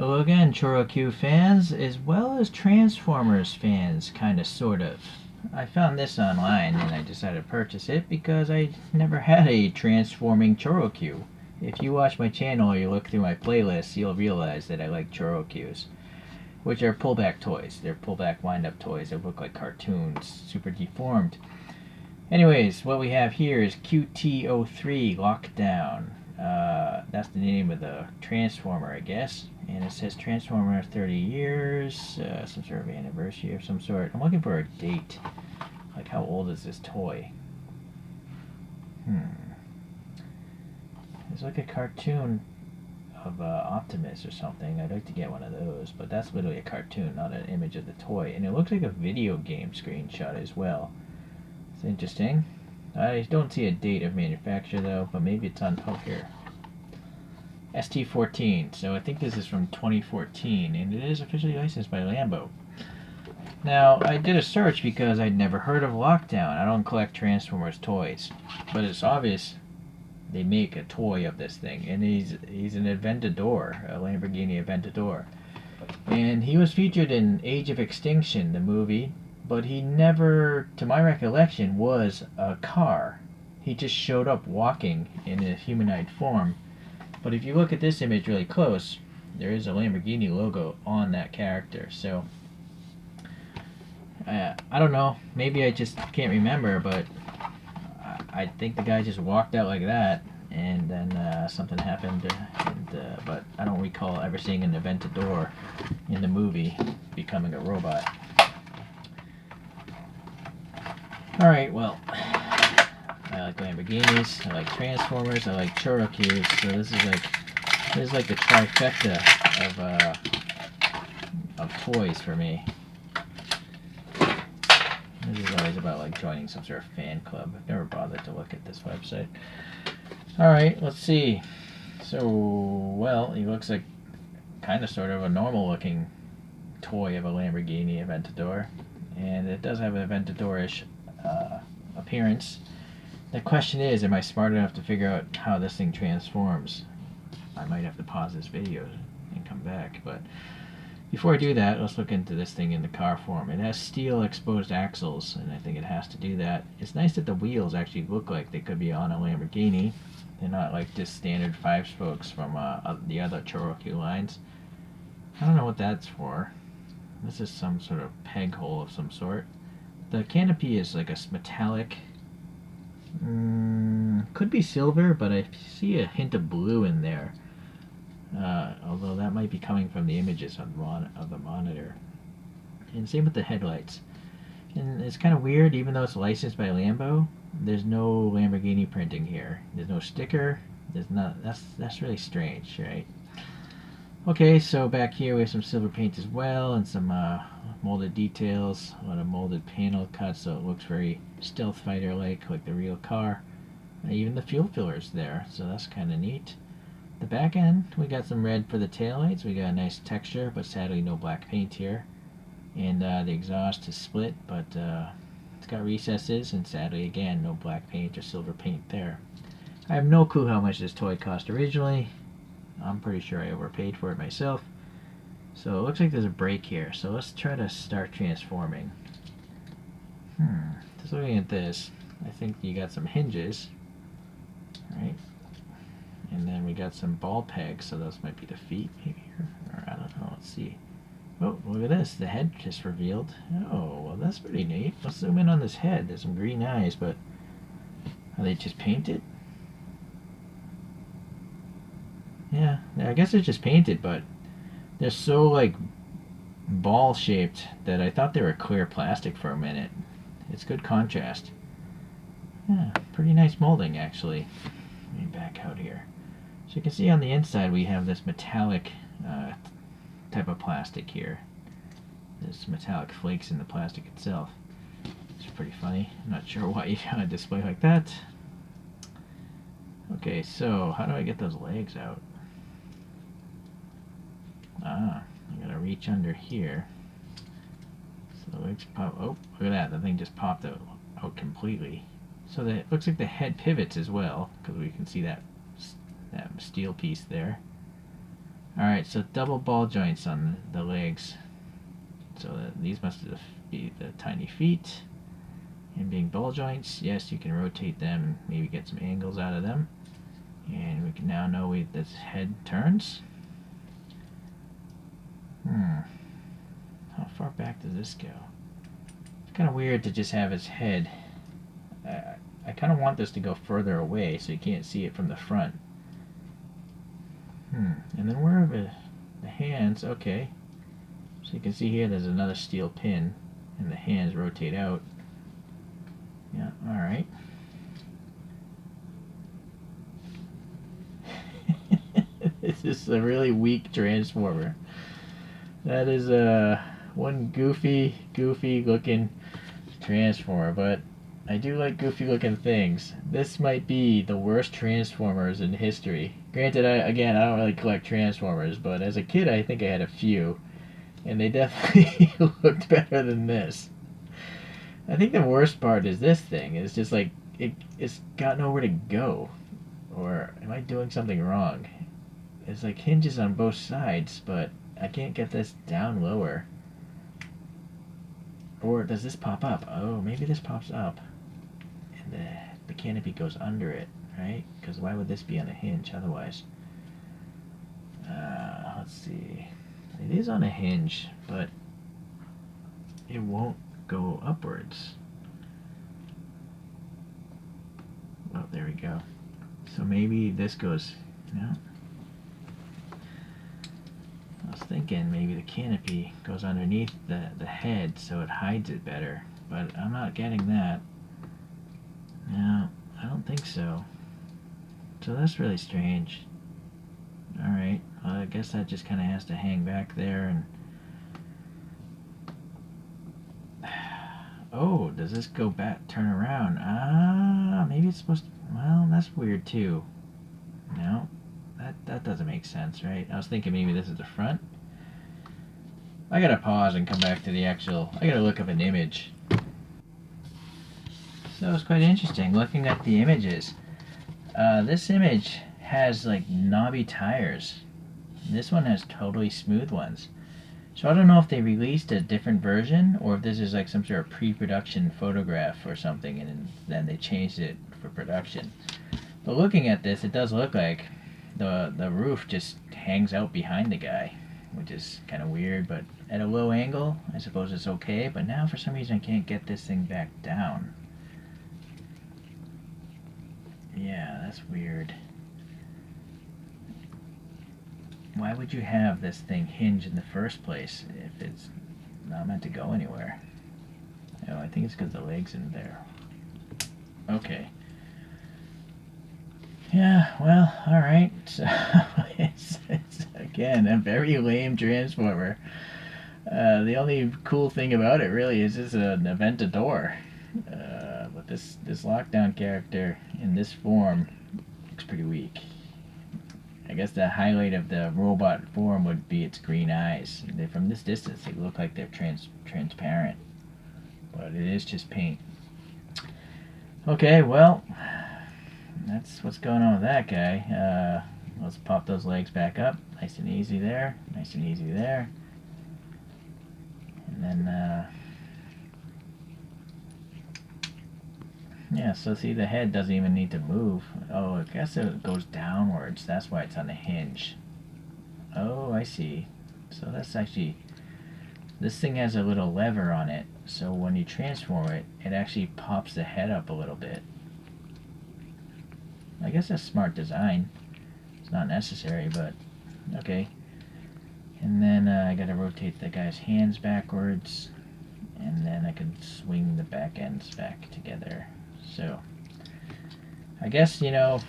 Hello again, ChoroQ fans, as well as Transformers fans, kinda, sort of. I found this online and I decided to purchase it because I never had a transforming ChoroQ. If you watch my channel or you look through my playlists, you'll realize that I like ChoroQs, which are pullback toys. They're pullback wind-up toys that look like cartoons, super deformed. Anyways, what we have here is QT-03 Lockdown. That's the name of the Transformer, I guess. And it says Transformer 30 years, some sort of anniversary of some sort. I'm looking for a date. Like, how old is this toy? It's like a cartoon of Optimus or something. I'd like to get one of those, but that's literally a cartoon, not an image of the toy. And it looks like a video game screenshot as well. It's interesting. I don't see a date of manufacture though, but maybe it's on, oh, here. ST14, so I think this is from 2014, and it is officially licensed by Lambo. Now, I did a search because I'd never heard of Lockdown. I don't collect Transformers toys, but it's obvious they make a toy of this thing, and he's an Aventador, a Lamborghini Aventador. And he was featured in Age of Extinction, the movie, but he never, to my recollection, was a car. He just showed up walking in a humanoid form. But if you look at this image really close, there is a Lamborghini logo on that character. So, I don't know. Maybe I just can't remember, but I think the guy just walked out like that, and then something happened. But I don't recall ever seeing an Aventador in the movie becoming a robot. Alright, well, I like Lamborghinis, I like Transformers, I like ChoroQs, so this is like the trifecta of toys for me. This is always about like joining some sort of fan club. I've never bothered to look at this website. Alright, let's see. So, well, he looks like kind of sort of a normal looking toy of a Lamborghini Aventador. And it does have an Aventador-ish appearance. The question is, am I smart enough to figure out how this thing transforms? I might have to pause this video and come back, but before I do that, let's look into this thing in the car form. It has steel exposed axles, and I think it has to do that. It's nice that the wheels actually look like they could be on a Lamborghini. They're not like just standard 5-spokes from the other ChoroQ lines. I don't know what that's for. This is some sort of peg hole of some sort. The canopy is like a metallic, could be silver, but I see a hint of blue in there. Although that might be coming from the images of the monitor. And same with the headlights. And it's kind of weird, even though it's licensed by Lambo, there's no Lamborghini printing here. There's no sticker. There's not. That's really strange, right? Okay, so back here we have some silver paint as well, and some molded details, a lot of molded panel cuts, so it looks very stealth fighter-like, like the real car. And even the fuel filler's there, so that's kind of neat. The back end, we got some red for the taillights. We got a nice texture, but sadly no black paint here. And the exhaust is split, but it's got recesses, and sadly again no black paint or silver paint there. I have no clue how much this toy cost originally. I'm pretty sure I overpaid for it myself. So it looks like there's a break here. So let's try to start transforming. Just looking at this, I think you got some hinges, right? And then we got some ball pegs, so those might be the feet maybe, or I don't know, let's see. Oh, look at this, the head just revealed. Oh, well that's pretty neat. Let's zoom in on this head. There's some green eyes, but are they just painted? Yeah, I guess they're just painted, but they're so like ball shaped that I thought they were clear plastic for a minute. It's good contrast. Yeah, pretty nice molding actually. Let me back out here. So you can see on the inside we have this metallic type of plastic here. There's metallic flakes in the plastic itself. It's pretty funny. I'm not sure why you have a display like that. Okay, so how do I get those legs out? I gotta reach under here. So the legs pop. Oh, look at that. The thing just popped out completely. So that it looks like the head pivots as well, because we can see that steel piece there. Alright, so double ball joints on the legs. So these must be the tiny feet. And being ball joints, yes, you can rotate them and maybe get some angles out of them. And we can now know this head turns. How far back does this go? It's kind of weird to just have his head. I kind of want this to go further away so you can't see it from the front. And then where are the hands? Okay. So you can see here there's another steel pin and the hands rotate out. Yeah, alright. This is a really weak transformer. That is one goofy looking transformer, but I do like goofy looking things. This might be the worst Transformers in history. Granted, I don't really collect Transformers, but as a kid I think I had a few, and they definitely looked better than this. I think the worst part is this thing. It's just like, it's got nowhere to go. Or am I doing something wrong? It's like hinges on both sides, but I can't get this down lower. Or does this pop up? Oh, maybe this pops up. And the canopy goes under it, right? Because why would this be on a hinge otherwise? Let's see. It is on a hinge, but it won't go upwards. Oh, there we go. So maybe this goes, no. I was thinking maybe the canopy goes underneath the head so it hides it better, but I'm not getting that. No, I don't think so. So that's really strange. Alright, well, I guess that just kind of has to hang back there and... Oh, does this go back, turn around? Ah, maybe it's supposed to... Well, that's weird too. No, that doesn't make sense, right? I was thinking maybe this is the front. I gotta pause and come back to the actual... I gotta look up an image. So it's quite interesting looking at the images. This image has like knobby tires. This one has totally smooth ones. So I don't know if they released a different version or if this is like some sort of pre-production photograph or something and then they changed it for production. But looking at this, it does look like the roof just hangs out behind the guy, which is kind of weird, but at a low angle, I suppose it's okay. But now for some reason I can't get this thing back down. Yeah, that's weird. Why would you have this thing hinge in the first place if it's not meant to go anywhere? Oh, I think it's because the leg's in there. Okay. Yeah, well, alright. So, it's again, a very lame Transformer. The only cool thing about it really is it's an Aventador. But this lockdown character in this form looks pretty weak. I guess the highlight of the robot form would be its green eyes. From this distance, they look like they're transparent. But it is just paint. Okay, well, that's what's going on with that guy. Let's pop those legs back up. Nice and easy there. Nice and easy there. And then, yeah, so see the head doesn't even need to move. Oh, I guess it goes downwards. That's why it's on a hinge. Oh, I see. So that's actually... This thing has a little lever on it. So when you transform it, it actually pops the head up a little bit. I guess that's smart design. It's not necessary, but okay. And then I gotta rotate the guy's hands backwards. And then I can swing the back ends back together. So, I guess, you know,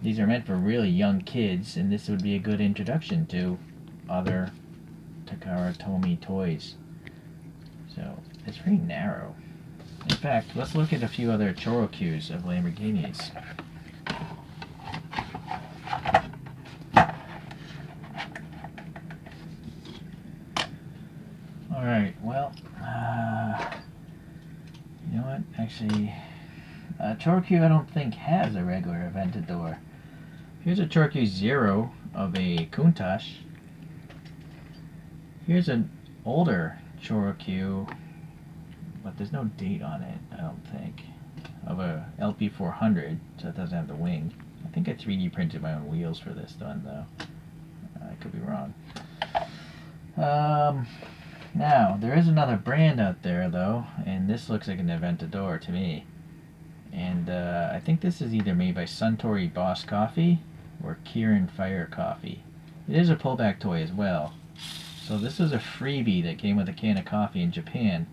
these are meant for really young kids, and this would be a good introduction to other Takara Tomy toys. So, it's very narrow. In fact, let's look at a few other ChoroQs of Lamborghinis. Alright, well, you know what, actually... ChoroQ I don't think has a regular Aventador. Here's a ChoroQ 0 of a Countach. Here's an older Choro-Q, but there's no date on it, I don't think, of a LP400, so it doesn't have the wing. I think I 3D printed my own wheels for this one, though. I could be wrong. Now, there is another brand out there, though, and this looks like an Aventador to me. And I think this is either made by Suntory Boss Coffee or Kirin Fire Coffee. It is a pullback toy as well. So this was a freebie that came with a can of coffee in Japan.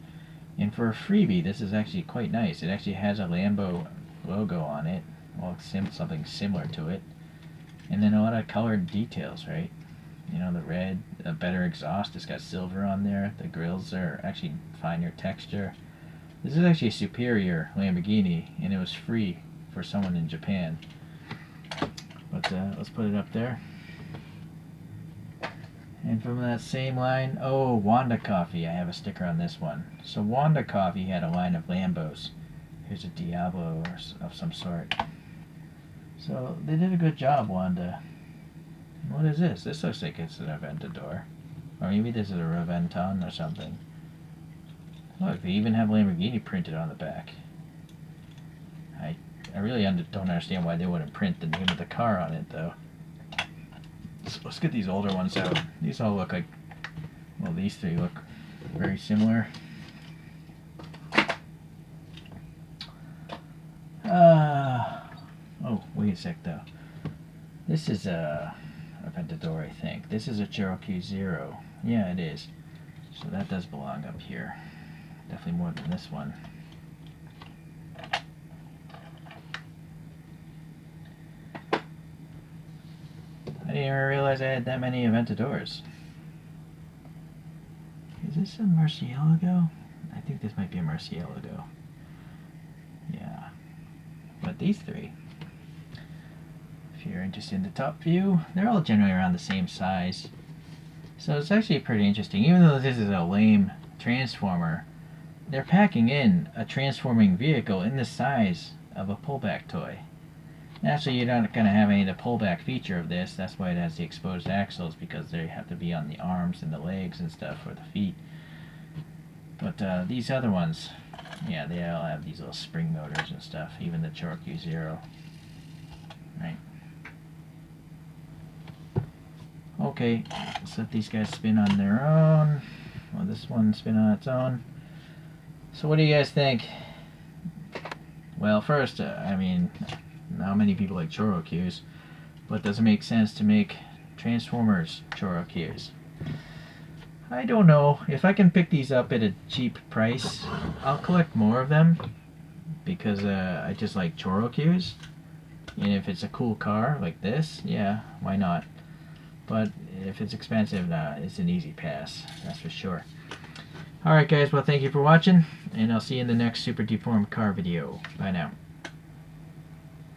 And for a freebie, this is actually quite nice. It actually has a Lambo logo on it. Well, something similar to it. And then a lot of colored details, right? You know, the red, a better exhaust. It's got silver on there. The grills are actually finer texture. This is actually a superior Lamborghini, and it was free for someone in Japan. But let's put it up there. And from that same line, oh, Wanda Coffee. I have a sticker on this one. So Wanda Coffee had a line of Lambos. Here's a Diablo of some sort. So they did a good job, Wanda. What is this? This looks like it's an Aventador. Or maybe this is a Reventon or something. Look, they even have Lamborghini printed on the back. I really don't understand why they wouldn't print the name of the car on it, though. So let's get these older ones out. These all look like, well, these three look very similar. Oh, wait a sec, though. This is a Aventador, I think. This is a ChoroQ 0. Yeah, it is. So that does belong up here. Definitely more than this one. I didn't even realize I had that many Aventadors. Is this a Murcielago? I think this might be a Murcielago. Yeah. But these three, if you're interested in the top view, they're all generally around the same size. So it's actually pretty interesting. Even though this is a lame transformer, they're packing in a transforming vehicle in the size of a pullback toy. Naturally, you're not going to have any of the pullback feature of this. That's why it has the exposed axles, because they have to be on the arms and the legs and stuff, or the feet. But these other ones, yeah, they all have these little spring motors and stuff, even the ChoroQ 0. Right. Okay, let's let these guys spin on their own. Well, this one spin on its own. So what do you guys think? Well, first, I mean, not many people like ChoroQs, but does it make sense to make Transformers ChoroQs? I don't know. If I can pick these up at a cheap price, I'll collect more of them, because I just like ChoroQs. And if it's a cool car like this, yeah, why not? But if it's expensive, it's an easy pass, that's for sure. Alright guys, well thank you for watching, and I'll see you in the next Super Deformed Car video. Bye now.